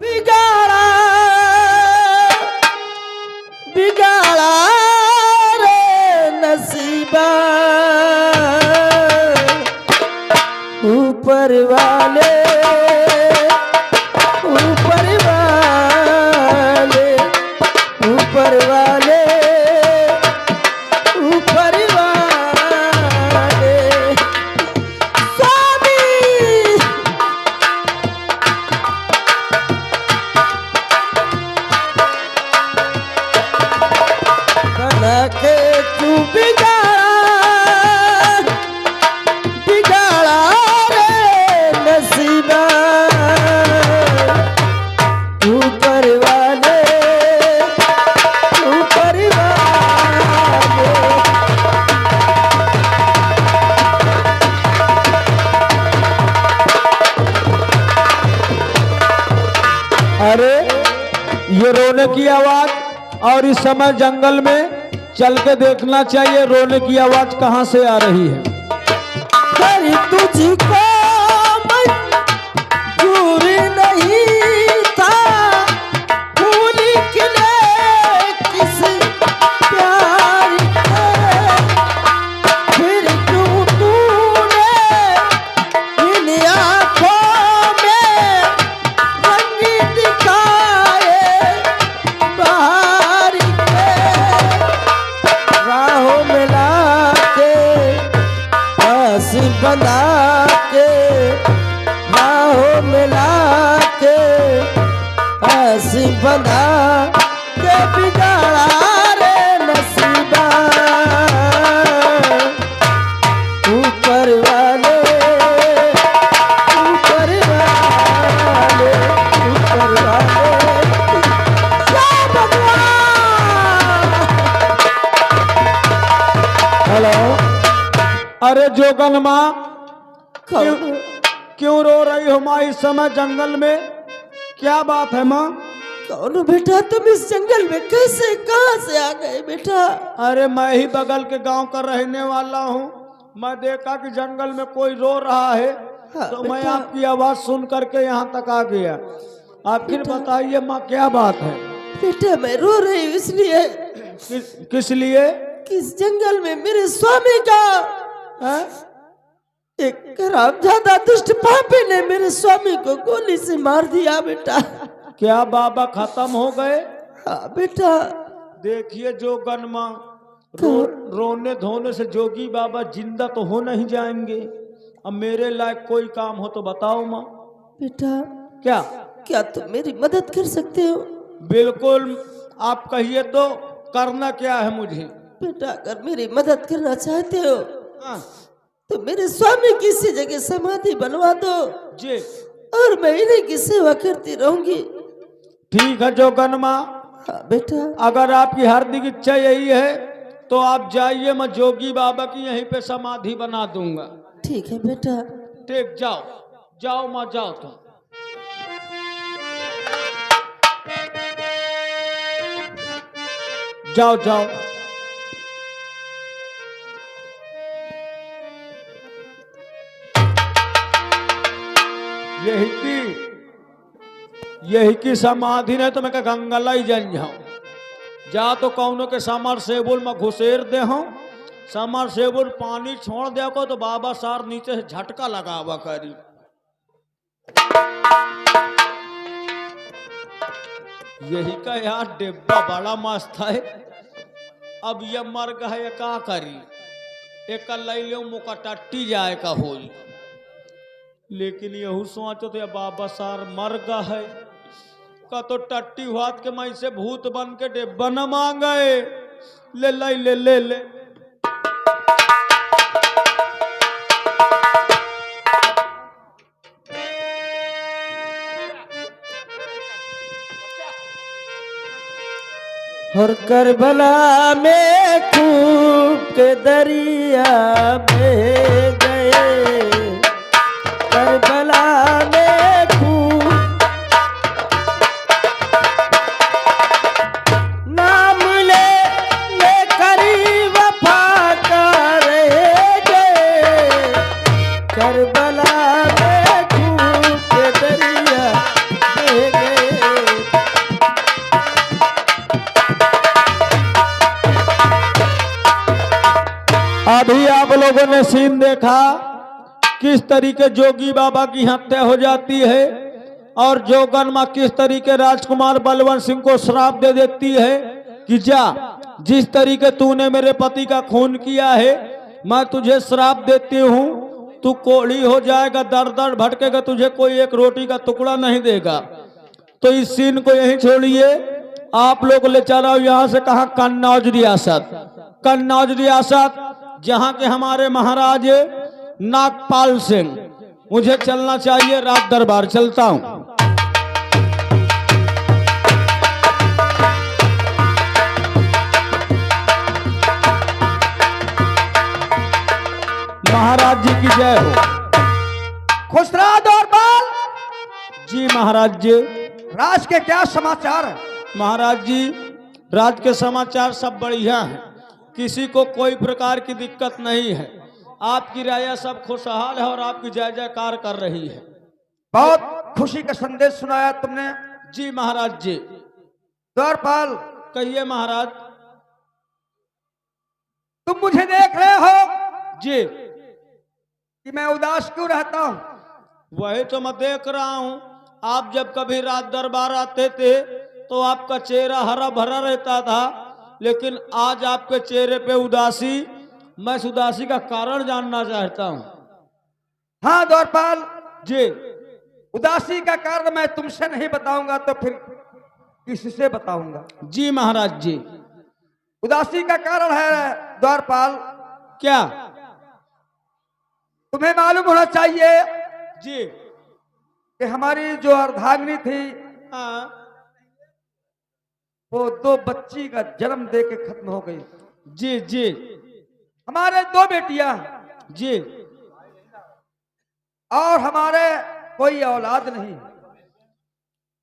बिगाड़ा बिगाड़ा रे नसीबा ऊपर वाले ऊपर वाले ऊपर वाले ऊपर वाले स्वामी बना के तू बिगाड़ा रे नसीबा ऊपर वाले ऊपर वाले अरे ये रोने की आवाज, और इस समय जंगल में चल के देखना चाहिए रोने की आवाज कहां से आ रही है। कर तुझको मंजूर नहीं था भूल खिले किस प्यार के फिर क्यों तूने इन आँखों में रंग दिखाए बाहर के राहों में लाके पास बना के राहों में लाके पास बना के बिगाड़ा रे नसीबा ऊपर वाले ऊपर वाले ऊपर वाले या भगवान। हेलो, अरे जोगन माँ क्यों, क्यों रो रही हो माँ इस समय जंगल में? क्या बात है माँ? कौन बेटा तुम इस जंगल में कैसे कहां से आ गए बेटा? अरे मैं ही बगल के गांव का रहने वाला हूँ। मैं देखा कि जंगल में कोई रो रहा है, हाँ, तो मैं बेटा। आपकी आवाज सुन करके यहाँ तक आ गया। आखिर बताइए माँ क्या बात है? बेटा मैं रो रही हूँ इसलिए किस लिए? कि इस जंगल में मेरे स्वामी का है? एक हरामजादा दुष्ट पापी ने मेरे स्वामी को गोली से मार दिया बेटा। क्या बाबा खत्म हो गए? हाँ बेटा। देखिए जोगन माँ, रोने धोने से जोगी बाबा जिंदा तो हो नहीं जाएंगे। अब मेरे लायक कोई काम हो तो बताओ माँ। बेटा क्या? क्या तुम मेरी मदद कर सकते हो? बिल्कुल, आप कहिए तो करना क्या है मुझे? बेटा अगर मेरी मदद करना चाहते हो हाँ तो मेरे स्वामी की इसी जगह समाधि बनवा दो जी, और मैं इन्हीं की सेवा करती रहूंगी। ठीक है जोगन माँ, हाँ बेटा। अगर आपकी हार्दिक इच्छा यही है तो आप जाइए, मैं जोगी बाबा की यहीं पे समाधि बना दूंगा। ठीक है बेटा। ठीक, जाओ जाओ माँ, जाओ तुम। जाओ जाओ। यही की समाधि नहीं तो मैं गंगला ही जन जाऊं। जा तो कौनों के समर सेबुल में घुसेर दे हूं, समर सेबुल पानी छोड़ दे को तो बाबा सार नीचे से झटका लगावा करी। यही का यार डिब्बा बड़ा मस्त है। अब ये मर गए का करी, एक लई ले मुका टट्टी जाए का होई, लेकिन यहू सोचो तो बाबा सार मर गए का तो टट्टी हाथ के मैं से भूत बन के डिब्बा न मांगे। ले लाई ले ले ले। और करबला में खूब के दरिया बह गए, करबला में खूब नाम ले ले करी वफा करेंगे, करबला में खूब के दरिया बह गए। लोगों ने सीन देखा किस तरीके जोगी बाबा की हत्या हो जाती है और जोगन माँ किस तरीके राजकुमार बलवंत सिंह को श्राप दे देती है कि जा, जिस तरीके तूने मेरे पति का खून किया है मैं तुझे श्राप देती हूँ, तू कोढ़ी हो जाएगा, दर दर भटकेगा, तुझे कोई एक रोटी का टुकड़ा नहीं देगा। तो इस सीन को यहीं छोड़िए, आप लोग ले चलो यहाँ से कहा कन्नौज रियासत, कन्नौज रियासत जहाँ के हमारे महाराज नागपाल सिंह। मुझे चलना चाहिए राज दरबार, चलता हूँ। महाराज जी की जय हो। खुश रहा द्वारपाल। जी महाराज जी। राज के क्या समाचार है? महाराज जी राज के समाचार सब बढ़िया हैं, किसी को कोई प्रकार की दिक्कत नहीं है। आपकी राया सब खुशहाल है और आपकी जय जयकार कर रही है। बहुत खुशी का संदेश सुनाया तुमने। जी महाराज जी। द्वारपाल कहिए महाराज। तुम मुझे देख रहे हो जी कि मैं उदास क्यों रहता हूं? वही तो मैं देख रहा हूं, आप जब कभी रात दरबार आते थे तो आपका चेहरा हरा भरा रहता था, लेकिन आज आपके चेहरे पे उदासी। मैं इस उदासी का कारण जानना चाहता हूं। हाँ द्वारपाल जी। उदासी का कारण मैं तुमसे नहीं बताऊंगा तो फिर किससे बताऊंगा? जी महाराज जी। उदासी का कारण है द्वारपाल, क्या? तुम्हें मालूम होना चाहिए जी। कि हमारी जो अर्धांगिनी थी हाँ। वो 2 बच्ची का जन्म दे के खत्म हो गई। जी जी। हमारे 2 बेटियां जी। और हमारे कोई औलाद नहीं।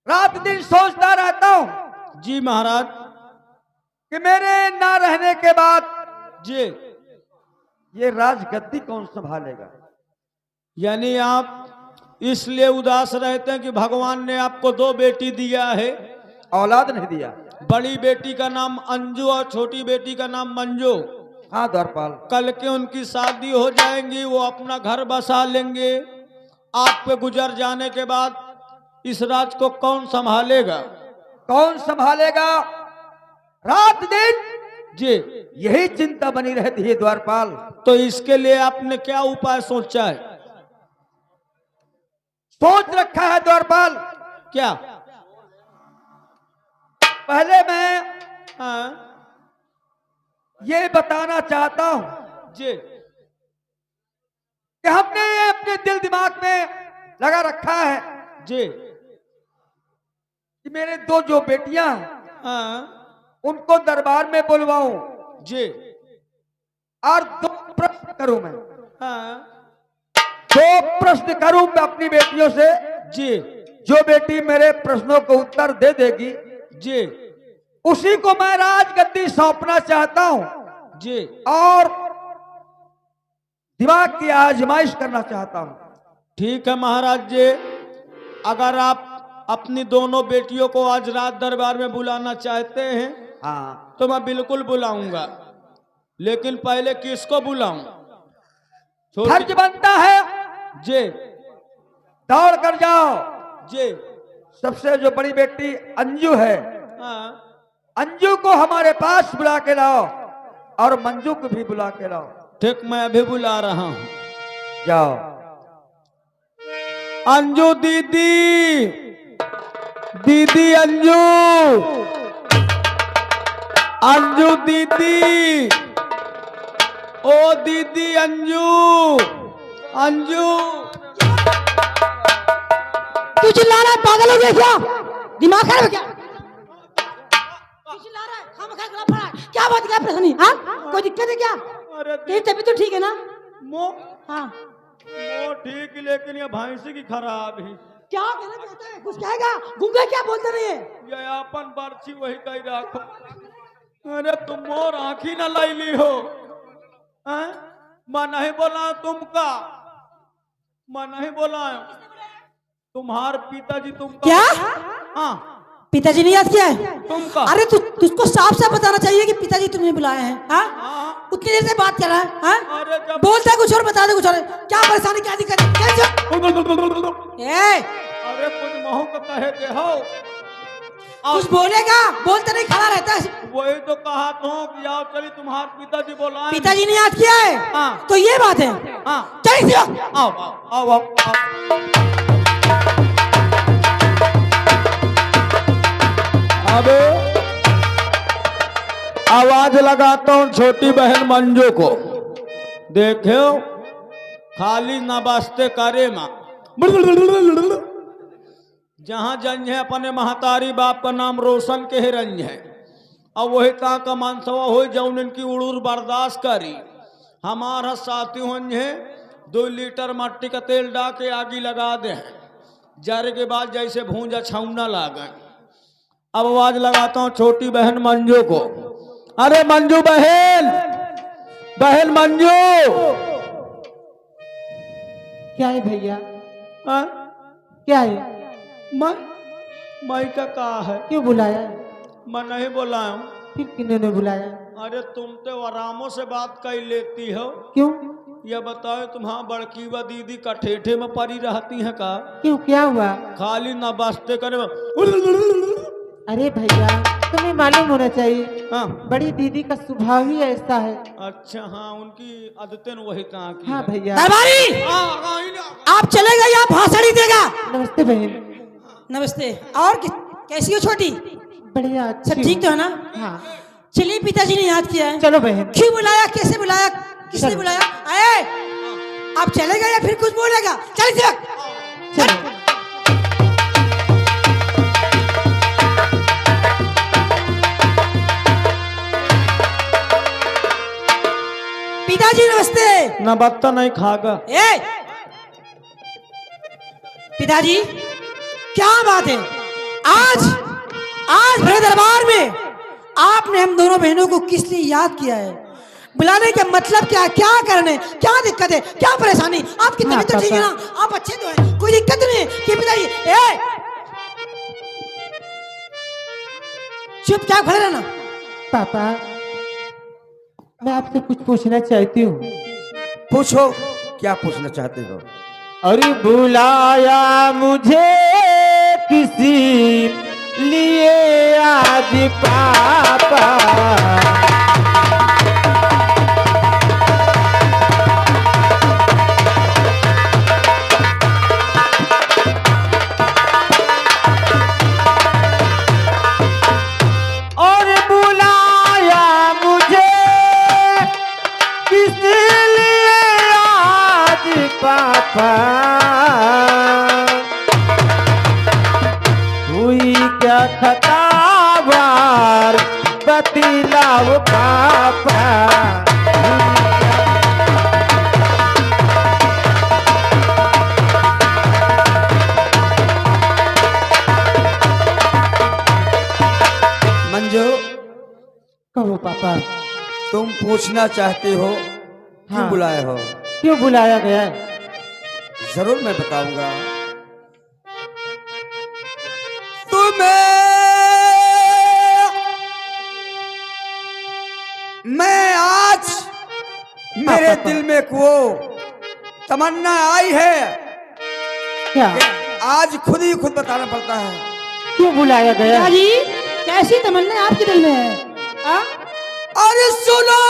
रात दिन सोचता रहता हूं जी महाराज। कि मेरे ना रहने के बाद जी ये राजगद्दी कौन संभालेगा? यानी आप इसलिए उदास रहते हैं कि भगवान ने आपको 2 बेटी दिया है, औलाद नहीं दिया। बड़ी बेटी का नाम अंजू और छोटी बेटी का नाम मंजू। हाँ द्वारपाल। कल के उनकी शादी हो जाएंगी, वो अपना घर बसा लेंगे। आप पे गुजर जाने के बाद इस राज को कौन संभालेगा? कौन संभालेगा? रात दिन जी यही चिंता बनी रहती है द्वारपाल। तो इसके लिए आपने क्या उपाय सोचा है? सोच रखा है द्वारपाल। क्या? पहले मैं हाँ। ये बताना चाहता हूं जी कि हमने ये अपने दिल दिमाग में लगा रखा है जी। कि मेरे 2 जो बेटियां हाँ। उनको दरबार में बुलवाऊं जी। और 2 प्रश्न करूं मैं। हाँ। 2 प्रश्न करूं मैं अपनी बेटियों से। जी जो बेटी मेरे प्रश्नों को उत्तर दे देगी जी उसी को मैं राजगद्दी सौंपना चाहता हूं जी। और दिमाग की आजमाइश करना चाहता हूं। ठीक है महाराज जी, अगर आप अपनी दोनों बेटियों को आज रात दरबार में बुलाना चाहते हैं हाँ तो मैं बिल्कुल बुलाऊंगा, लेकिन पहले किसको बुलाऊं? फर्ज बनता है जी दौड़ कर जाओ। जी। सबसे जो बड़ी बेटी अंजू है, हाँ। अंजू को हमारे पास बुला के लाओ और मंजू को भी बुला के लाओ। ठीक, मैं अभी बुला रहा हूं। जाओ। अंजू दीदी, दीदी अंजू, अंजू दीदी, ओ दीदी अंजू, अंजू। तू चिल्ला रहा है, पागल हो गया क्या? दिमाग खराब है क्या? चिल्ला रहा है, खामखा गला पड़ा है। क्या बात, क्या परेशानी? हाँ, कोई दिक्कत है क्या? अरे तेरी तबीयत तो ठीक है ना? मो हाँ। वो ठीक, लेकिन ये भैंसी की खराब है। क्या कहना चाहता है? कुछ कहेगा? गुंगा क्या बोलते रहिए? ये अपन बर्छी वही कही रखो। अरे तुम मोर आँखी न लैली हो। हैं? मैं नहीं बोला तुमका, मैं नहीं बोला। तुम्हार पिताजी तुमका क्या? हाँ पिताजी ने याद किया है? तुम का अरे तुझको साफ साफ बताना चाहिए कि पिताजी तुम्हें बुलाए हैं। हाँ, उतनी देर से बात कर रहा है। हाँ? अरे जब बोलता है कुछ और, बता दे कुछ और। क्या परेशानी, क्या दिक्कत है? क्या ए, अरे कुछ महू का कहे के हो कुछ बोलेगा? बोलते नहीं, खड़ा रहता है। वही तो कहा तो कि आओ चली तुम्हारे पिताजी बोला पिताजी ने याद किया है। हाँ। तो ये बात है। हाँ चलिए आओ आओ आओ आओ, आओ। अब आवाज लगाता हूँ छोटी बहन मंजू को। देखो खाली न बसते करे माँ, जहाँ जंज है अपने महतारी बाप का नाम रोशन के ही रंज है। अब वही ता का मनसवा हो जौन इनकी उड़ूर बर्दाश्त करी। हमारा साथी होंगे है 2 लीटर मट्टी का तेल डाल के आगी लगा दे, जरे के बाद जैसे भूंजा छौना लागे। अब आवाज लगाता हूँ छोटी बहन मंजू को। अरे मंजू बहन, बहन मंजू। क्या है भैया? हाँ? क्या है? मैं का कहा है? क्यों बुलाया? मैं नहीं बोला हूँ। फिर किन्होंने बुलाया? अरे तुम तो आरामों से बात कर लेती हो। क्यों? यह बताओ तुम्हारा बड़की व दीदी कठेठे में पड़ी रहती है का? क्यों, क्या हुआ? खाली न बसते करे। अरे भैया, तुम्हें मालूम होना चाहिए, हाँ बड़ी दीदी का स्वभाव ही ऐसा है। अच्छा, हाँ उनकी आदतें वही कहाँ की हाँ है। भैया। दरबारी, आप चलेगा या भाषण ही देगा? नमस्ते बहन। नमस्ते। और कैसी हो छोटी? बढ़िया, सब अच्छी ठीक हूँ। तो है ना? हाँ। चलिए, पिताजी ने याद किया है। चलो बहन। क्यों बुलाया, कैसे बुलाया, किसने चलो। बुलाया? आए, आप चलेगा या फिर कुछ बोलेगा? चलिए चलो। पिताजी नमस्ते। न बत्ता नहीं खागा। ए, पिताजी क्या बात है? आज आज भरे दरबार में आपने हम दोनों बहनों को किस लिए याद किया है? बुलाने का मतलब क्या? क्या करने, क्या दिक्कत है, क्या परेशानी? आपकी तबीयत तो ठीक है ना? आप अच्छे तो हैं, कोई दिक्कत नहीं है कि पिताजी? ए, चुप, क्या खड़े रहना? पापा, मैं आपसे कुछ पूछना चाहती हूँ। पूछो, क्या पूछना चाहते हो? अरे बुलाया मुझे किसी लिए आज पापा? और बुलाया मुझे किस लिए आज पापा? हुई क्या खतावार बतिलाओ पापा? मंजू, कहो पापा। तुम पूछना चाहते हो, क्यों हाँ। बुलाए हो? क्यों बुलाया गया है? जरूर मैं बताऊंगा तुम्हें। मैं आज मेरे दिल में एक वो तमन्ना आई है क्या? कि आज खुद ही खुद बताना पड़ता है। क्यों बुलाया गया? पिताजी, कैसी तमन्ना आपके दिल में है? हाँ? अरे सुनो,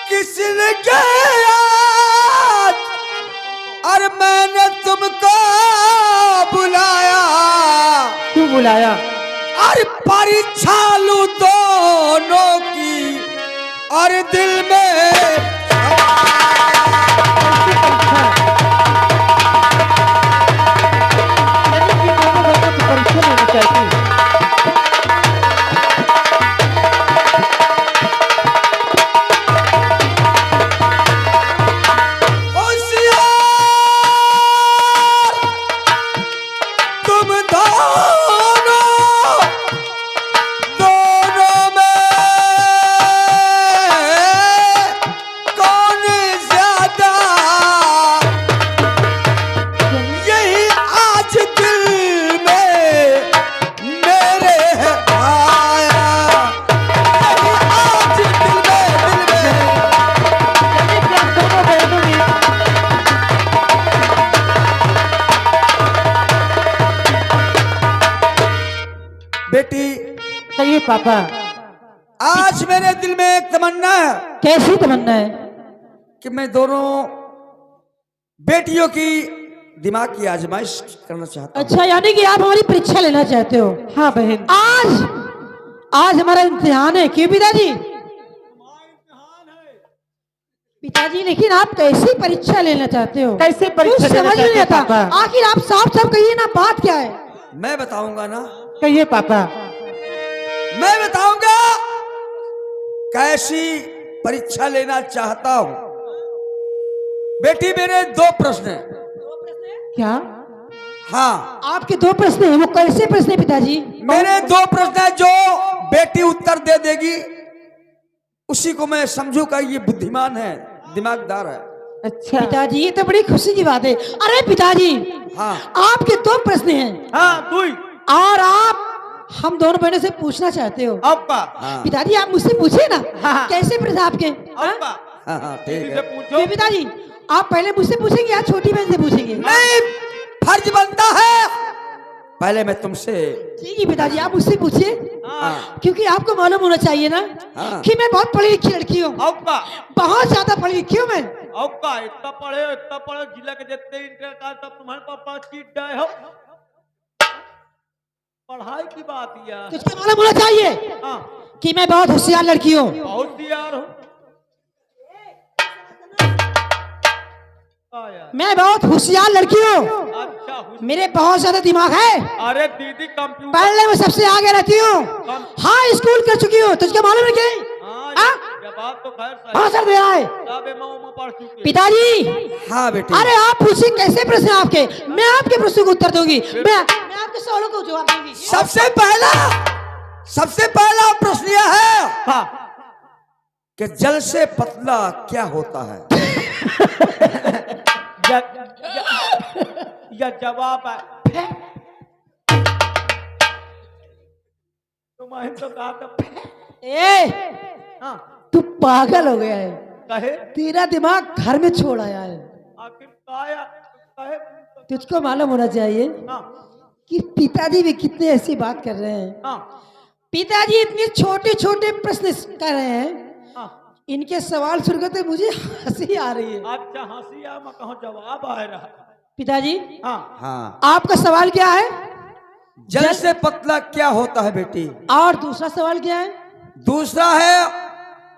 किसने किया? अरे मैंने तुमको बुलाया। क्यों बुलाया? अरे परीक्षा लूं दोनों की, और दिल में परीक्षा लेनी चाहती हूँ। दोनों में कहिए पापा। आज मेरे दिल में एक तमन्ना है कैसी तमन्ना है? कि मैं दोनों बेटियों की दिमाग की आजमाइश करना चाहता हूँ। अच्छा, यानी कि आप हमारी परीक्षा लेना चाहते हो? हाँ बहन। आज हमारा इम्तिहान है, क्यों पिताजी? पिताजी, लेकिन आप कैसी परीक्षा लेना चाहते हो? कैसे परीक्षा कुछ लेना समझ नहीं चाहते हो, आता। पापा? आखिर आप साफ साफ कहिए ना, बात क्या है? मैं बताऊंगा ना, कहिए पापा। मैं बताऊंगा कैसी परीक्षा लेना चाहता हूँ। बेटी, मेरे 2 प्रश्न हैं। क्या? हाँ, आपके 2 प्रश्न हैं, वो कैसे प्रश्न है पिताजी? मेरे 2 प्रश्न हैं, जो बेटी उत्तर दे देगी उसी को मैं समझूंगा ये बुद्धिमान है, दिमागदार है। अच्छा पिताजी, ये तो बड़ी खुशी की बात है। अरे पिताजी, हाँ आपके 2 प्रश्न हैं हाँ तू और आप हम दोनों बहनों से पूछना चाहते हो। अब्बा हाँ पिताजी, आप मुझसे पूछिए ना, हाँ। कैसे प्रश्न आपके? हाँ? अब्बा हाँ हाँ, ठीक दीदी से है। पूछो। क्यों पिताजी, आप पहले मुझसे पूछेंगे या छोटी बहन से पूछेंगे? नहीं, फर्ज बनता है पहले मैं तुमसे। ठीक है पिताजी, आप मुझसे पूछिए, हाँ क्योंकि आपको मालूम होना चाहिए ना हाँ। कि मैं बहुत पढ़ी लिखी लड़की हूँ, अब्बा बहुत ज्यादा पढ़ी लिखी हूँ मैं। अब्बा इतना पढ़े जिला के जितने इंटर का तब तुम्हारे पापा चीट गए हो। पढ़ाई की बात यार। तुझको मालूम होना चाहिए हाँ कि मैं बहुत होशियार लड़की हूँ। बहुत तैयार हो। हाँ यार। मैं बहुत होशियार लड़की हूँ, अच्छा मेरे बहुत ज्यादा दिमाग है, अरे दीदी कंप्यूटर। पढ़ने में सबसे आगे रहती हूँ, हाँ स्कूल कर चुकी हूँ। तुझको मालूम है क्या? हाँ हाँ? ये बात तो खैर सही। हाँ सर, दे रहा है सब एमओ पढ़ चुके। पिताजी। हाँ बेटी। अरे आप पूछिए कैसे प्रश्न है आपके, मैं आपके प्रश्न को उत्तर दूंगी, मैं आपके सवालों को जवाब दूंगी। सबसे पहला प्रश्न यह है हाँ कि जल से पतला क्या होता है? या जवाब है। तुम्हारे तो कहा था। ए, हाँ तू पागल हो गया है, कहे तेरा दिमाग घर में छोड़ आया है। आखिर काया कहे। तुझको मालूम होना चाहिए हाँ कि पिताजी भी कितने ऐसी बात कर रहे हैं। हाँ पिताजी इतने छोटे छोटे प्रश्न कर रहे हैं, हाँ। इनके सवाल सुनकर तो मुझे हंसी आ रही है। अच्छा हंसी आ मैं कहूँ जवाब आ रहा है। पिताजी, हाँ हाँ, आपका सवाल क्या है? जल से पतला क्या होता है बेटी? और दूसरा सवाल क्या है? दूसरा है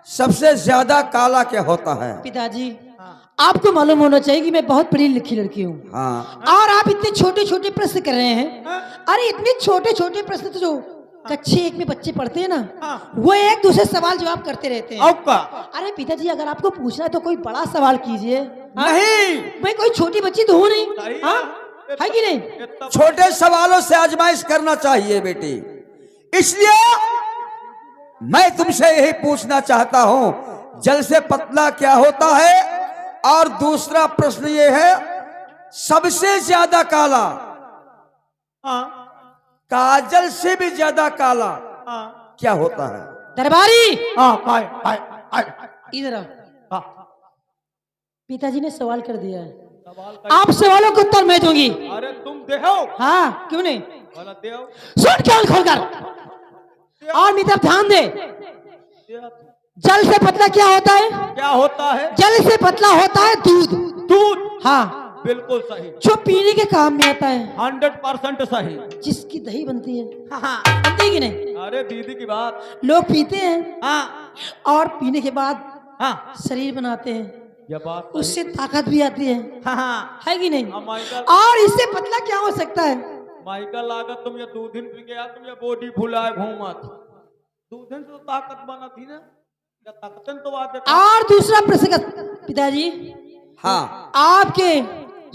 सबसे ज्यादा काला क्या होता है? पिताजी, आपको मालूम होना चाहिए कि मैं बहुत पढ़ी लिखी लड़की हूँ, हाँ और आप इतने छोटे छोटे प्रश्न कर रहे हैं। अरे इतने छोटे छोटे प्रश्न तो जो कक्षा 1 में बच्चे पढ़ते हैं ना, वो एक दूसरे सवाल जवाब करते रहते हैं। आपका अरे पिताजी, अगर आपको पूछना है तो कोई बड़ा सवाल कीजिए। नहीं, मैं कोई छोटी बच्ची तो हूँ नहीं, सही है। हाँ है कि नहीं? इतना छोटे सवालों से आजमाइश करना चाहिए बेटी। इसलिए मैं तुमसे यही पूछना चाहता हूं, जल से पतला क्या होता है? और दूसरा प्रश्न ये है, सबसे ज्यादा काला, हाँ काजल से भी ज्यादा काला हाँ क्या होता है? दरबारी, हाँ काय इधर आओ। हाँ पिताजी ने सवाल कर दिया है, सवाल आप सवालों का उत्तर मैं दूंगी। अरे तुम देहो हाँ क्यों नहीं? वाला देहो सुन कान खोलकर और मेरी तरफ ध्यान दे। जल से पतला क्या होता है? क्या होता है? जल से पतला होता है दूध। दूध। हाँ, बिल्कुल सही, जो पीने के काम में आता है, 100% सही। जिसकी दही बनती है, हाँ बनती है कि नहीं? अरे दीदी की बात। लोग पीते हैं हाँ और पीने के बाद हाँ शरीर बनाते हैं, ये बात उससे ताकत भी आती है हाँ है कि नहीं? माइकल और इससे पतला क्या हो सकता है? माइकल लागत तुम ये 2 दिन पी गया, तुम ये बॉडी फुलाए घूमत 2 दिन से तो ताकत बना थी ना, या ताकतन तो बात है। और दूसरा प्रश्न का पिताजी, हाँ, आपके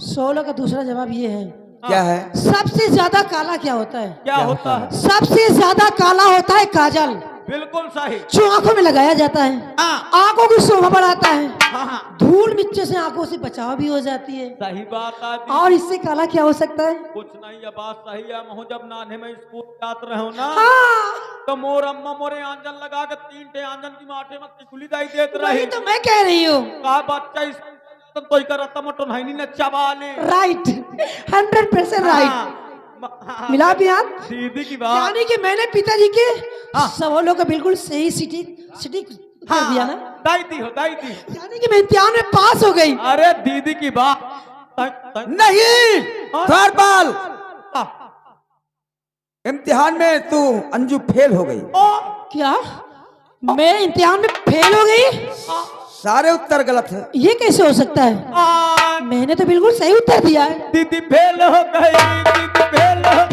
16 का दूसरा जवाब ये है, क्या है? सबसे ज्यादा काला क्या होता है? क्या होता है? सबसे ज्यादा काला होता है काजल, बिल्कुल सही। जो आंखों में लगाया जाता है, हाँ आंखों की शोभा बढ़ाता है, हाँ हाँ धूल मिट्टी से आंखों से बचाव भी हो जाती है। सही बात आदि। और इससे काला क्या हो सकता है? कुछ नहीं, ये बात सही है। मैं जब नाने में स्कूल जात रहे हो ना, हाँ, तो मोर अम्मा मोरे आंजन लगा के 3 टे आंजन की माटे में तिकुली दाई देत वही रही। तो मैं कह रही हूँ। का बच्चा इस तो करता मटन है नहीं न चबाले। Right, 100% right. मिला भी हाथ। दीदी की बात। यानी कि मैंने पिताजी के सवालों का बिल्कुल सही सीटी सीटी कर दिया ना। दाई दी हो, दाई दी। यानी कि मैं इम्तिहान में पास हो गई। अरे दीदी की बात। नहीं द्वारपाल, इम्तिहान में तू अंजू फेल हो गई। क्या मैं इम्तिहान में फेल हो गई? सारे उत्तर गलत है। ये कैसे हो सकता है? मैंने तो बिल्कुल सही उत्तर दिया है। दीदी फेल हो गई, दीदी फेल हो।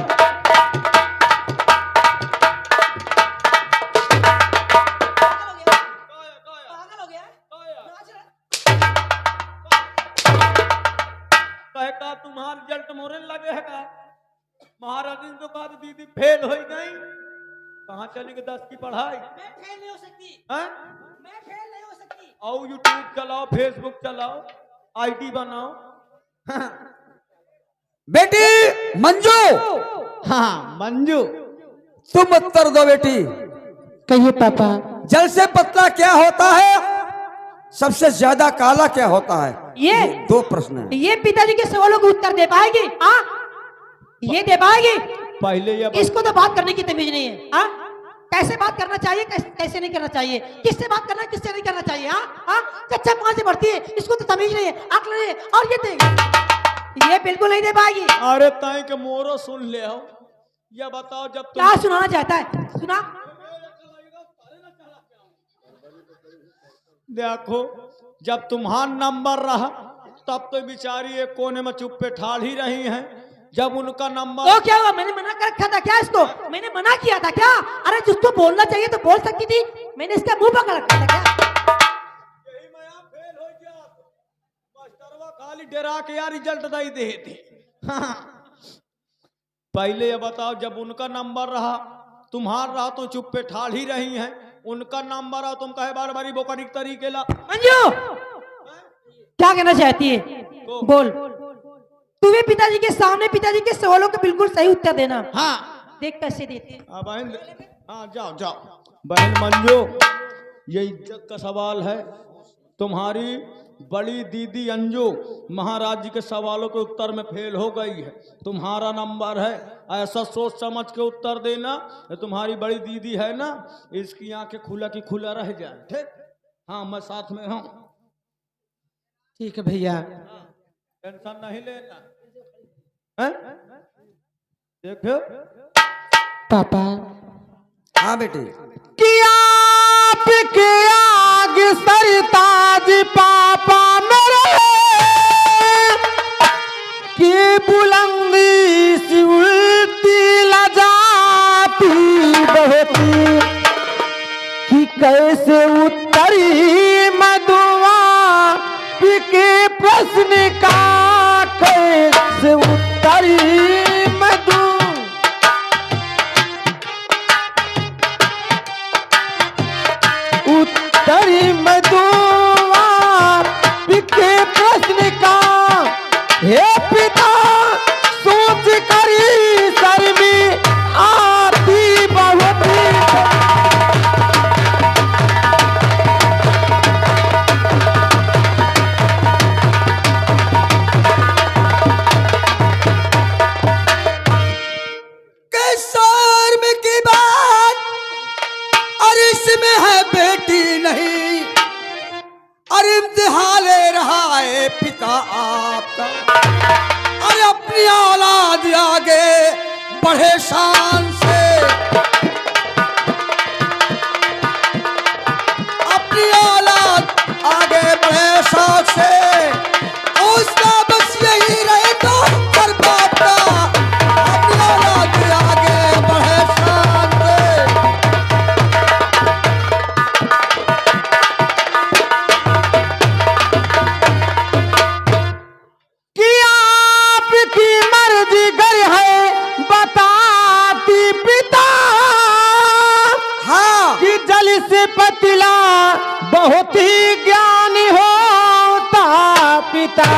का तुम्हार रिजल्ट मोरे लगे है का? महाराज ने तो कहा दीदी फेल हो गई। कहाँ चली गई 10 की पढ़ाई? मैं फेल नहीं हो सकती। हैं? मैं फेल नहीं हो सकती। आओ यूट्यूब चलाओ, फेसबुक चलाओ, आईडी बनाओ। बेटी मंजू, हाँ मंजू, तुम उत्तर दो बेटी। कहिए पापा। जल से पतला क्या होता है, सबसे ज्यादा काला क्या होता है? ये 2 प्रश्न है। ये पिताजी के सवालों का उत्तर दे पाएगी? हाँ ये दे पाएगी? पहले ये इसको तो बात करने की तमीज नहीं है। हाँ कैसे बात करना चाहिए, कैसे नहीं करना चाहिए, किससे बात करना है, किससे नहीं करना चाहिए। हाँ कच्चा 5 से बढ़ती है, इसको तो तमीज नहीं है, अक्ल नहीं है। और ये देगी, ये बिल्कुल नहीं दे पाएगी। अरे ताई के मोरो सुन ले आओ। ये बताओ जब तुम क्या सुनाना चाहता है, सुना। देखो जब तुम्हारा नंबर रहा तब तो बेचारी एक कोने में चुप पे ठाड़ ही रही हैं। जब उनका नंबर तो क्या हुआ? मैंने मना कर रखा था क्या इसको? मैंने मना किया था क्या? अरे जिसको बोलना चाहिए तो बोल सकती थी। मैंने इसका मुंह पकड़ रखा था क्या? यही मैं यहाँ फेल हो गया। मास्टरवा खाली डरा के यार रिजल्ट दे देते। पहले ये बताओ जब उनका नंबर रहा, तुम्हारा रहा तो चुप पे ठाड़ ही रही हैं। उनका नंबर रहा तुम कहे बार बारी बोकानिक तरीके ला। मंजू क्या कहना चाहती है? बोल। तू भी पिताजी के सामने पिताजी के सवालों का बिल्कुल सही उत्तर देना। हाँ देख कैसे देती है। हाँ बहन, हाँ जाओ जाओ। बहन मंजू, ये इज्जत का सवाल है। तुम्हारी बड़ी दीदी अंजू महाराज जी के सवालों के उत्तर में फेल हो गई है। तुम्हारा नंबर है, ऐसा सोच समझ के उत्तर देना। ये तुम्हारी बड़ी दीदी है ना, इसकी आंखें खुला की खुला रह जाए। ठीक? हाँ मैं साथ में हूँ। ठीक है भैया, टेंशन नहीं लेना। हैं? देखो पापा। हाँ बेटी। के आग सरताज पापा मेरे की बुलंदी सी उल्टी लजाती बहती कि कैसे उत्तरी मधुआ के प्रश्न का, कैसे उत्तरी मधु उत्तरी मधुआ के प्रश्न का। हे पिता सोच करी सर में आती बहुत। शर्म की बात और इसमें है बेटी नहीं, और इम्तिहान ले रहा है पिता आपका। और अपनी औलाद आगे बढ़े शान से, अपनी औलाद आगे बढ़े शान से। उसका बस यही रहे तो कर बाप का, अपनी औलाद आगे बढ़े शान से। कि आपकी मर्जी गर है बताती पिता। हाँ कि जल से पतला बहुत ही ज्ञानी होता पिता।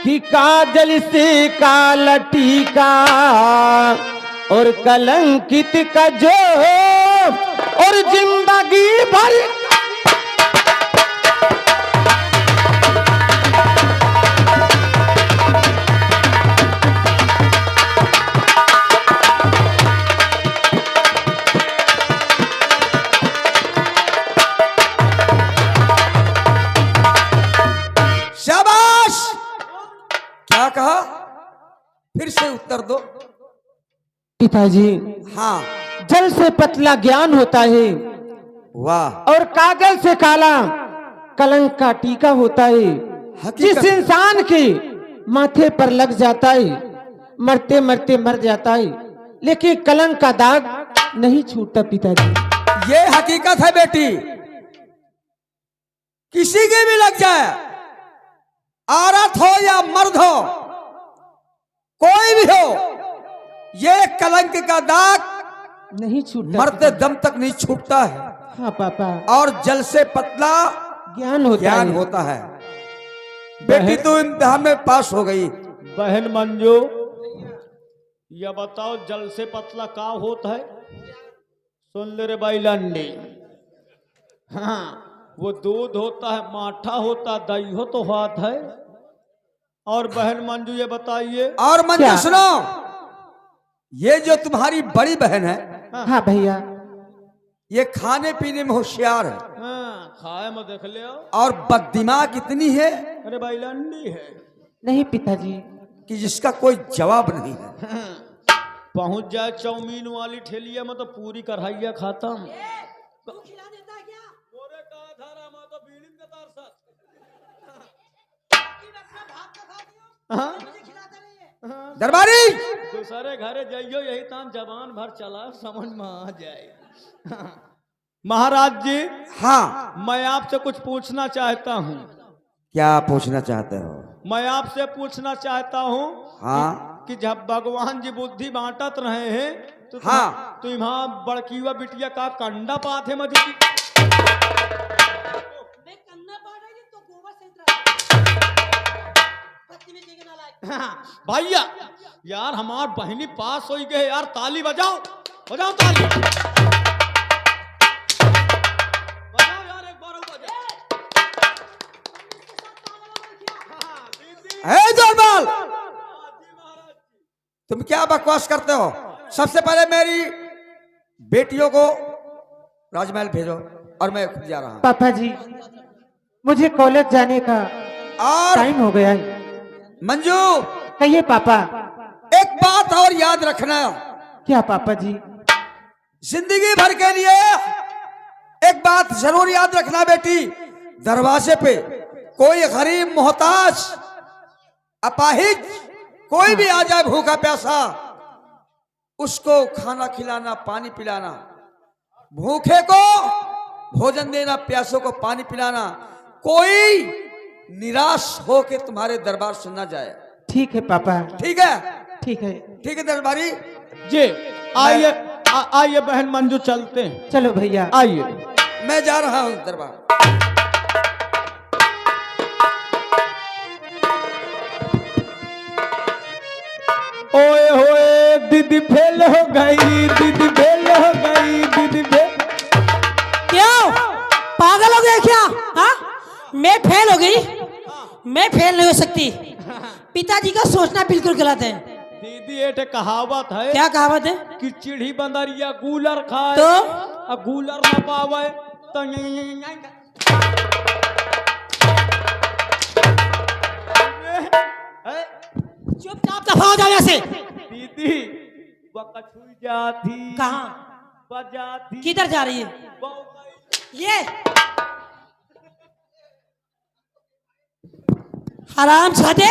कि काजल से काला टीका और कलंकित का जो और जिंदगी भर क्या कहा? फिर से उत्तर दो। पिताजी, हाँ। जल से पतला ज्ञान होता है वाह। और कागज से काला कलंक का टीका होता है। हकीकत। जिस इंसान के माथे पर लग जाता है मरते मरते मर जाता है, लेकिन कलंक का दाग नहीं छूटता पिताजी। ये हकीकत है बेटी। किसी के भी लग जाए, औरत हो या मर्द हो, कोई भी हो, ये कलंक का दाग नहीं छूटता। मरते दम तक नहीं छूटता है। हाँ पापा, और जल से पतला ज्ञान होता ज्ञान है। होता है। बेटी तू इम्तिहान में पास हो गई। बहन मंजू, यह बताओ जल से पतला का होता है? सुन ले रे भाई लंडी। हाँ, वो दूध होता है, माठा होता, दही हो तो हाथ है। और बहन मंजू ये बताइए। और मंजू क्या? सुनो, ये जो तुम्हारी बड़ी बहन है, हाँ भैया, ये खाने पीने में होशियार है हाँ, खाए में देख ले। और बददिमाग इतनी है अरे भाई लंडी है नहीं पिताजी। कि जिसका कोई जवाब नहीं है। पहुंच जाए चाउमीन वाली ठेलिया में तो पूरी कढ़ाइया खत्म। खिला देता है क्या? हाँ? मुझे खिलाता नहीं है। दरबारी, दूसरे घरे जाइयो, यही तान जबान भर चला, समझ में आ जाए। महाराज जी, हाँ, मैं आपसे कुछ पूछना चाहता हूँ। क्या पूछना चाहते हो? मैं आपसे पूछना चाहता हूँ हाँ, कि जब भगवान जी बुद्धि बांटत रहे हैं तो हाँ। तुम्हारा बड़की व बिटिया का कंडा पात है मजूरी। मैं कन्ना पा रही थी तो गोबर से इतना पत्नी में जगह ना लाए। हाँ, भैया यार हमार बहनी पास हो गए यार, ताली बजाओ, बजाओ ताली, बजाओ यार एक बार और बजाओ। हाँ, दीदी। हे दरबार, तुम क्या बकवास करते हो? सबसे पहले मेरी बेटियों को राजमहल भेजो और मैं खुद जा रहा हूं। पापा जी, मुझे कॉलेज जाने का और टाइम हो गया है। मंजू, कहिए पापा। एक बात और याद रखना, क्या पापा जी? जिंदगी भर के लिए एक बात जरूर याद रखना बेटी। दरवाजे पे कोई गरीब, मोहताज, अपाहिज कोई भी आ जाए भूखा प्यासा, उसको खाना खिलाना, पानी पिलाना, भूखे को भोजन देना, प्यासों को पानी पिलाना। कोई निराश हो के तुम्हारे दरबार से न जाए। ठीक है पापा। ठीक है? ठीक है, ठीक है दरबारी। जी आइए, आइए बहन मंजू, चलते हैं। चलो भैया। आइए। मैं जा रहा हूं दरबार। ओए होए दीदी फेल हो गई, दीदी फेल हो गई, दीदी फेल। क्यों पागल हो गए क्या? हाँ, मैं फेल हो गई? मैं फेल नहीं हो सकती। पिताजी का सोचना बिल्कुल गलत है। दीदी एक कहावत है। क्या कहावत है? कि चिड़ी बंदरिया गूलर खाए तो और गूलर न पावे तो चुपचाप दफा हो जाओ यहाँ से। दीदी वो कछुई जाती कहाँ? बजाती किधर जा रही है ये? हराम जादे,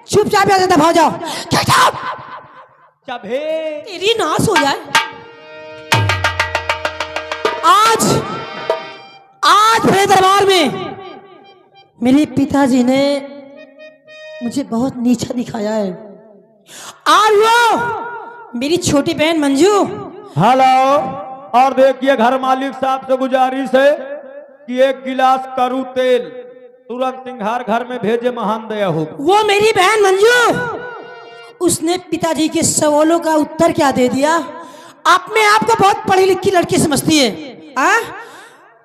चुपचाप यहाँ से दफा हो जाओ। चुपचाप, चबे तेरी नाश हो जाए। आज आज मेरे दरबार में मेरे पिताजी ने मुझे बहुत नीचा दिखाया है। और वो मेरी छोटी बहन मंजू। हेलो, और देखिए घर मालिक साहब से गुजारिश है कि एक गिलास करू तेल तुरंत सिंघार घर में भेजे, महान दया हो। वो मेरी बहन मंजू, उसने पिताजी के सवालों का उत्तर क्या दे दिया। अपने आप को बहुत पढ़ी लिखी लड़की समझती है।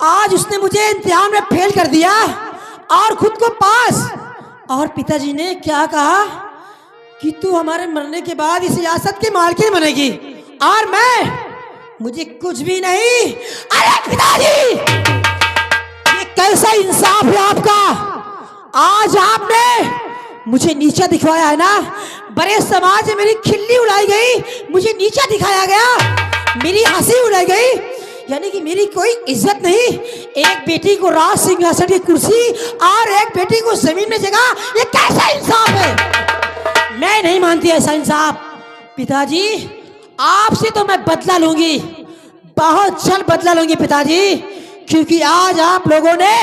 आज उसने मुझे इम्तिहान में फेल कर दिया और खुद को पास। और पिताजी ने क्या कहा कि तू हमारे मरने के बाद इस रियासत की मालकिन बनेगी और मुझे कुछ भी नहीं। अरे पिताजी, ये कैसा इंसाफ है आपका? आज आपने मुझे नीचा दिखवाया है ना, बड़े समाज में मेरी खिल्ली उड़ाई गई, मुझे नीचा दिखाया गया, मेरी हंसी उड़ाई गई, यानी कि मेरी कोई इज्जत नहीं। एक बेटी को राज सिंहासन की कुर्सी और एक बेटी को जमीन में जगह, ये कैसा इंसाफ है? मैं नहीं मानती ऐसा इंसाफ। पिताजी आपसे तो मैं बदला लूंगी, बहुत जल्द बदला लूंगी पिताजी, क्योंकि आज आप लोगों ने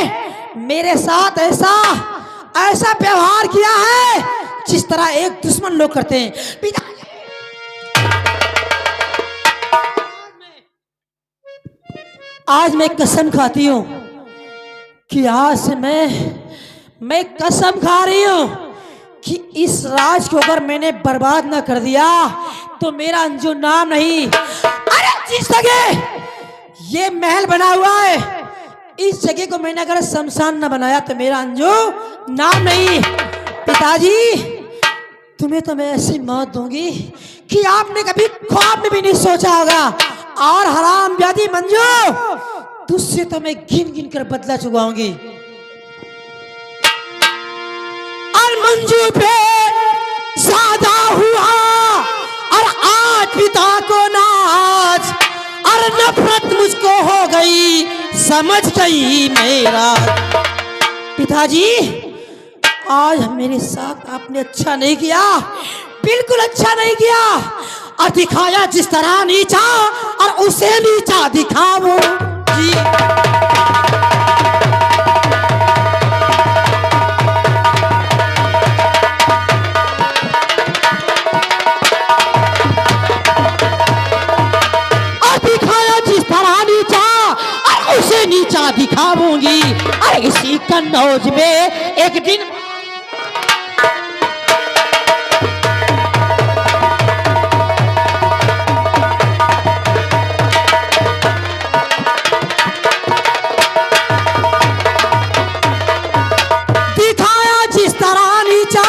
मेरे साथ ऐसा व्यवहार किया है जिस तरह एक दुश्मन लोग करते हैं। पिताजी आज मैं कसम खाती हूं कि आज से मैं कसम खा रही हूं कि इस राज को अगर मैंने बर्बाद ना कर दिया तो मेरा अंजू नाम नहीं। अरे जिस जगह ये महल बना हुआ है, इस जगह को मैंने अगर शमशान न बनाया तो मेरा अंजू नाम नहीं। पिताजी तुम्हें तो मैं ऐसी मौत दूंगी कि आपने कभी ख्वाब में भी नहीं सोचा होगा। और हराम व्याधि मंजू, तुझसे तो मैं गिन गिन कर बदला चुकाऊंगी। और मंजू पे ज्यादा हुआ और आज पिता को नाज और नफरत मुझको हो गई, समझ गई मेरा। पिताजी आज मेरे साथ आपने अच्छा नहीं किया, बिल्कुल अच्छा नहीं किया, और दिखाया जिस तरह नीचा, और उसे नीचा दिखाओ जी। नीचा दिखाऊंगी और इसी कन्नौज में एक दिन दिखाया जिस तरह नीचा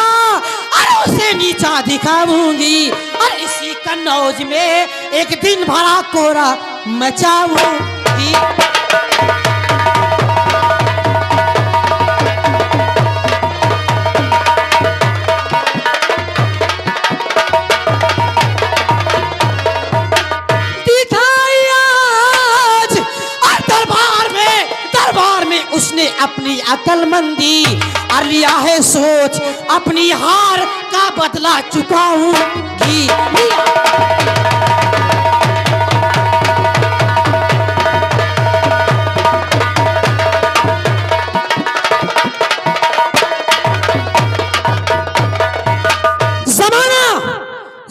और उसे नीचा दिखाऊंगी और इसी कन्नौज में एक दिन भरा कोरा मचाऊंगी। उसने अपनी अकलमंदी और लिया है सोच, अपनी हार का बदला चुकाऊंगी।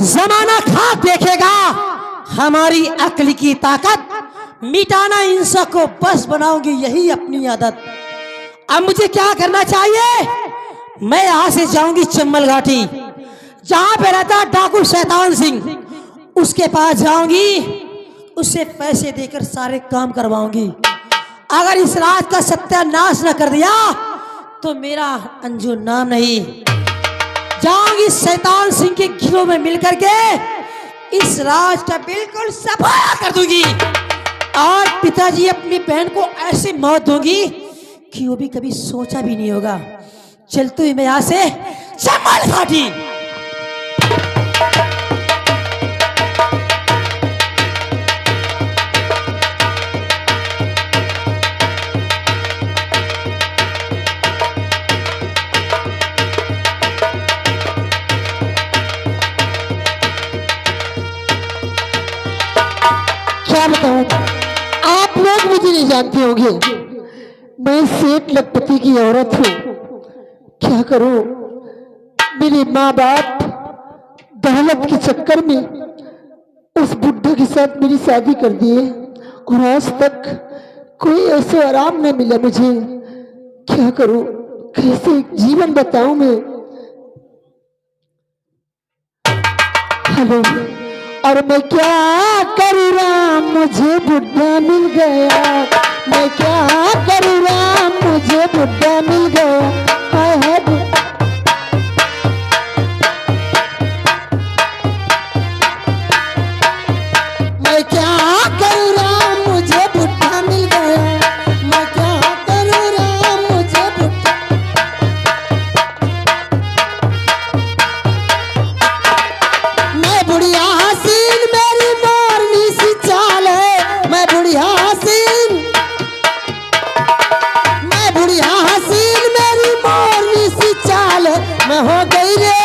जमाना खा देखेगा हमारी अक्ल की ताकत, मिटाना इन सबको बस बनाऊंगी, यही अपनी आदत। अब मुझे क्या करना चाहिए? मैं यहां से जाऊंगी चम्बल घाटी, जहां पे रहता डाकू शैतान सिंह, उसके पास जाऊंगी, उससे पैसे देकर सारे काम करवाऊंगी। अगर इस राज का सत्यानाश न कर दिया तो मेरा अंजू नाम नहीं। जाऊंगी शैतान सिंह के घिरों में मिलकर के इस राज का बिल्कुल सफाया कर दूंगी। और पिताजी अपनी बहन को ऐसे मौत दूंगी कि वो भी कभी सोचा भी नहीं होगा। चलते हुए मैं यहां से चम्बल घाटी। क्या बताऊं, आप लोग मुझे नहीं जानते होंगे, मैं सेठ लखपति की औरत हूँ। क्या करूं, मेरे माँ बाप दौलत के चक्कर में उस बुड्ढे के साथ मेरी शादी कर दिए और आज तक कोई ऐसे आराम न मिला मुझे। क्या करूं, कैसे जीवन बताऊं मैं। हेलो, और मैं क्या करूँ राम, मुझे बुड्ढा मिल गया। मैं क्या करूँ राम, मुझे बुड्ढा मिल गया। हाय हाय मैं क्या करूँ राम, मुझे बुड्ढा मिल गया। मैं क्या करूँ राम, मुझे बुड्ढा। हो गई रे,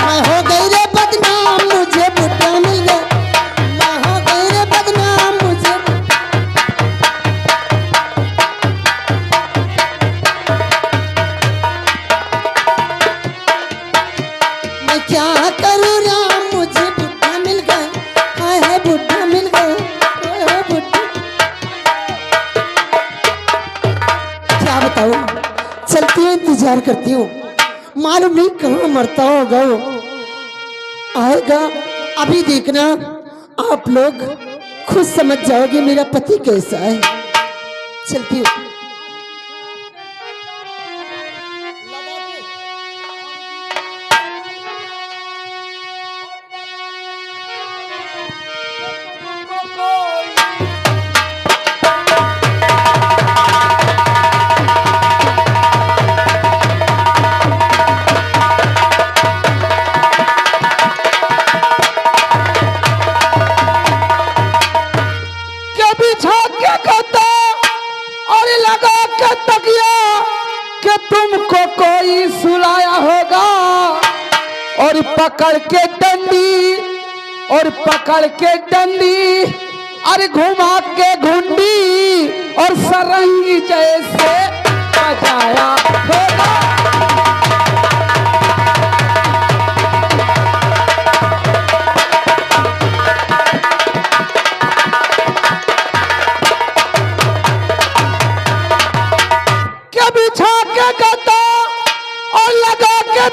मैं हो गई रे बदनाम, मुझे बुढ़ा मिल गया। मैं हो गई रे बदनाम, मुझे मैं क्या करूँ राम, मुझे बुढ़ा मिल गया। हाय हाय बुढ़ा मिल गया, हाय हाय बुढ़ा। क्या बताऊँ, चलती हूँ इंतजार करती हूँ, मालूम नहीं कहाँ मरता होगा वो। आएगा अभी देखना, आप लोग खुद समझ जाओगे मेरा पति कैसा है। चलती हूँ। तुमको कोई सुलाया होगा और पकड़ के डंडी, और पकड़ के डंडी, अरे घुमा के घुंडी और सरंगी जैसे बजाया होगा।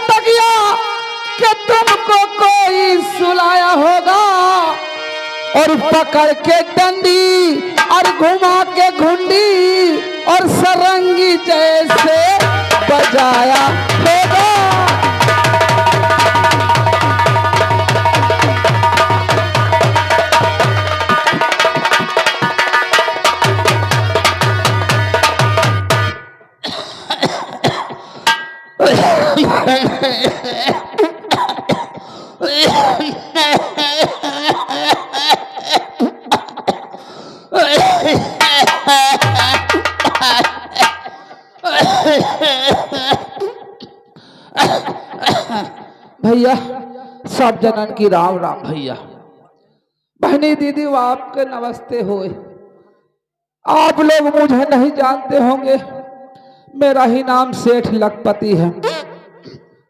तकिया कि तुमको कोई सुलाया होगा और पकड़ के डंडी और घुमा के घुंडी और सरंगी जैसे बजाया होगा। भैया सब जनन की राम राम। भैया बहनी दीदी वो आपके नमस्ते होए। आप लोग मुझे नहीं जानते होंगे, मेरा ही नाम सेठ लखपति है।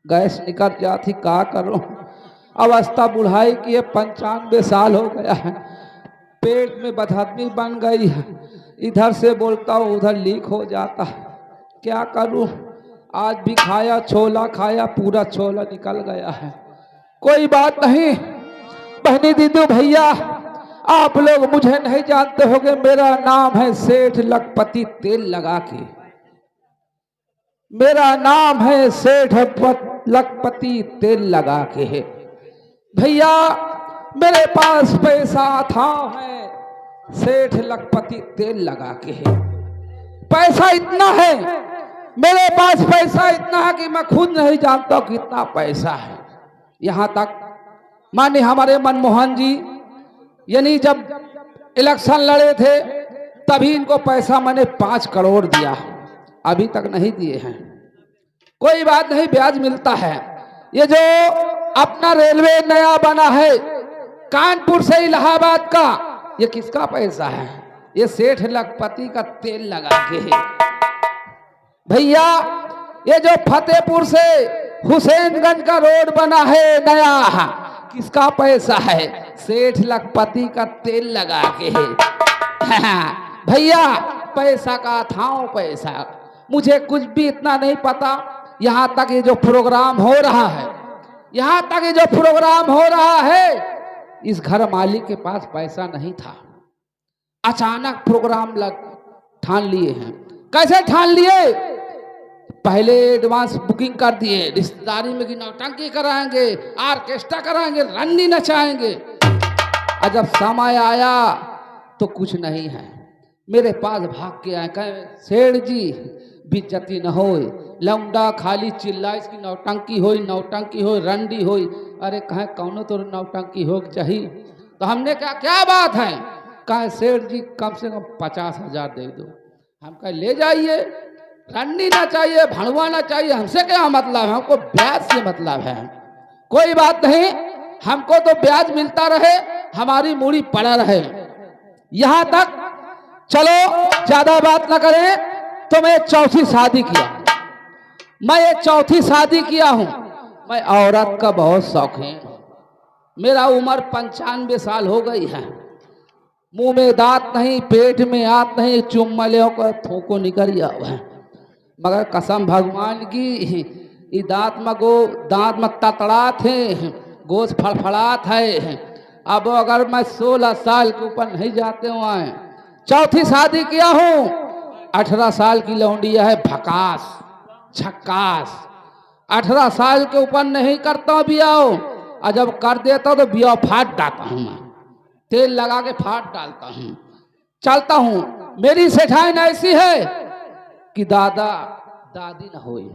गैस निकल जाती का करूं, अवस्था बुढ़ाई की है, 95 साल हो गया है, पेट में बदहजमी बन गई है, इधर से बोलता हूँ उधर लीक हो जाता है, क्या करूं। आज भी खाया छोला, खाया पूरा छोला निकल गया है। कोई बात नहीं बहनी दीदी भैया, आप लोग मुझे नहीं जानते होंगे, मेरा नाम है सेठ लखपति तेल लगा के। मेरा नाम है सेठ लखपति तेल लगा के है। भैया मेरे पास पैसा था है, सेठ लखपति तेल लगा के है। पैसा इतना है मेरे पास, पैसा इतना है कि मैं खुद नहीं जानता कितना पैसा है। यहाँ तक माने हमारे मनमोहन जी यानी जब इलेक्शन लड़े थे तभी इनको पैसा मैंने 5 करोड़ दिया, अभी तक नहीं दिए हैं। कोई बात नहीं, ब्याज मिलता है। ये जो अपना रेलवे नया बना है कानपुर से इलाहाबाद का, ये किसका पैसा है? ये सेठ लखपति का तेल लगा के है। भैया ये जो फतेहपुर से हुसैनगंज का रोड बना है नया, किसका पैसा है? सेठ लखपति का तेल लगा के है। भैया पैसा का थाओ पैसा, मुझे कुछ भी इतना नहीं पता। यहाँ तक ये जो प्रोग्राम हो रहा है, यहाँ तक ये जो प्रोग्राम हो रहा है, इस घर मालिक के पास पैसा नहीं था, अचानक प्रोग्राम ठान लिए हैं। कैसे ठान लिए? पहले एडवांस बुकिंग कर दिए, रिश्तेदारी में की नौटंकी कराएंगे, ऑर्केस्ट्रा कराएंगे, रंडी नचाएंगे। और जब समय आया तो कुछ नहीं है। मेरे पास भाग के आए, कहे सेठ जी बेइज्जती न हो, लौंडा खाली चिल्ला इसकी नौटंकी होई, नौटंकी होई, रंडी होई। अरे कहे कौनो तो नौटंकी हो चाहिए। तो हमने कहा क्या बात है? कहे सेठ जी कम से कम 50,000 दे दो। हम कहे ले जाइए। रन्नी ना चाहिए, भड़वा ना चाहिए, हमसे क्या मतलब है? हमको ब्याज से मतलब है। कोई बात नहीं, हमको तो ब्याज मिलता रहे, हमारी मूड़ी पड़ा रहे। यहां तक चलो, ज्यादा बात ना करें। तो मैं चौथी शादी किया, मैं ये चौथी शादी किया हूं। मैं औरत का बहुत शौकीन, मेरा उम्र 95 साल हो गई है। मुंह में दांत नहीं, पेट में आत नहीं, चुम्मलियों का थोको निकल गया है। मगर कसम भगवान की, दांत में ततड़ा थे, गोश्त फड़फड़ात है। अब अगर मैं 16 साल के ऊपर नहीं जाते हुए, चौथी शादी किया हूँ। 18 साल की लौंडिया है, भकास झक्कास। 18 साल के ऊपर नहीं करता बियाह, और जब कर देता तो बियाह फाट डालता हूँ मैं, तेल लगा के फाट डालता हूँ, चलता हूँ। मेरी सेठाइन ऐसी है कि दादा दादी न होई।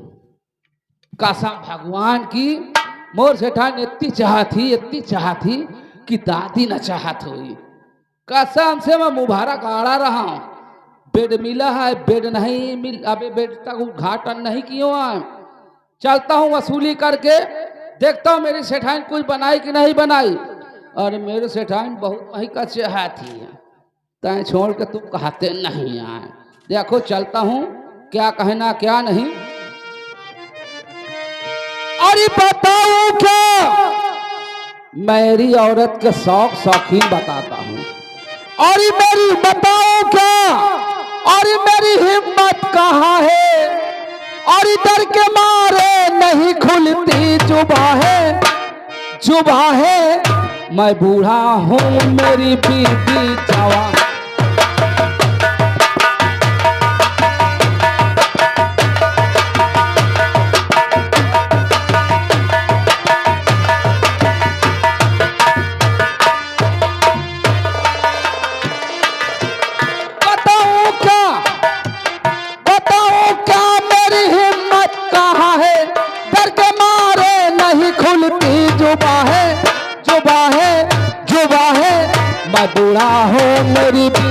कसम भगवान की, मोर सेठाइन इतनी चाहती कि दादी न चाहत हुई। कसम से मैं मुभारा गाड़ा रहा हूँ। बेड मिला है, बेड नहीं मिल, अबे बेड तक उद्घाटन नहीं किया है। चलता हूँ वसूली करके, देखता हूँ मेरी सेठाइन कुछ बनाई कि नहीं बनाई। और मेरे सेठाइन बहुत वही का चाहती है, तय छोड़ के तुम कहते नहीं आए। देखो चलता हूँ, क्या कहना क्या नहीं। अरे बताओ क्या, मेरी औरत के शौकीन बताता हूँ। अरे मेरी बताओ क्या, अरे मेरी हिम्मत कहाँ है, अरे डर के मारे नहीं खुलती जुबां है। मैं बूढ़ा हूँ, मेरी बीवी जवान। बताओ क्या मेरी हिम्मत कहाँ है, डर के मारे नहीं खुलती जुबां है। मैं बूढ़ा हूँ, मेरी भी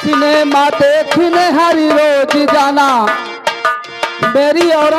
सिनेमा देखने हर रोज जाना। मेरी औरत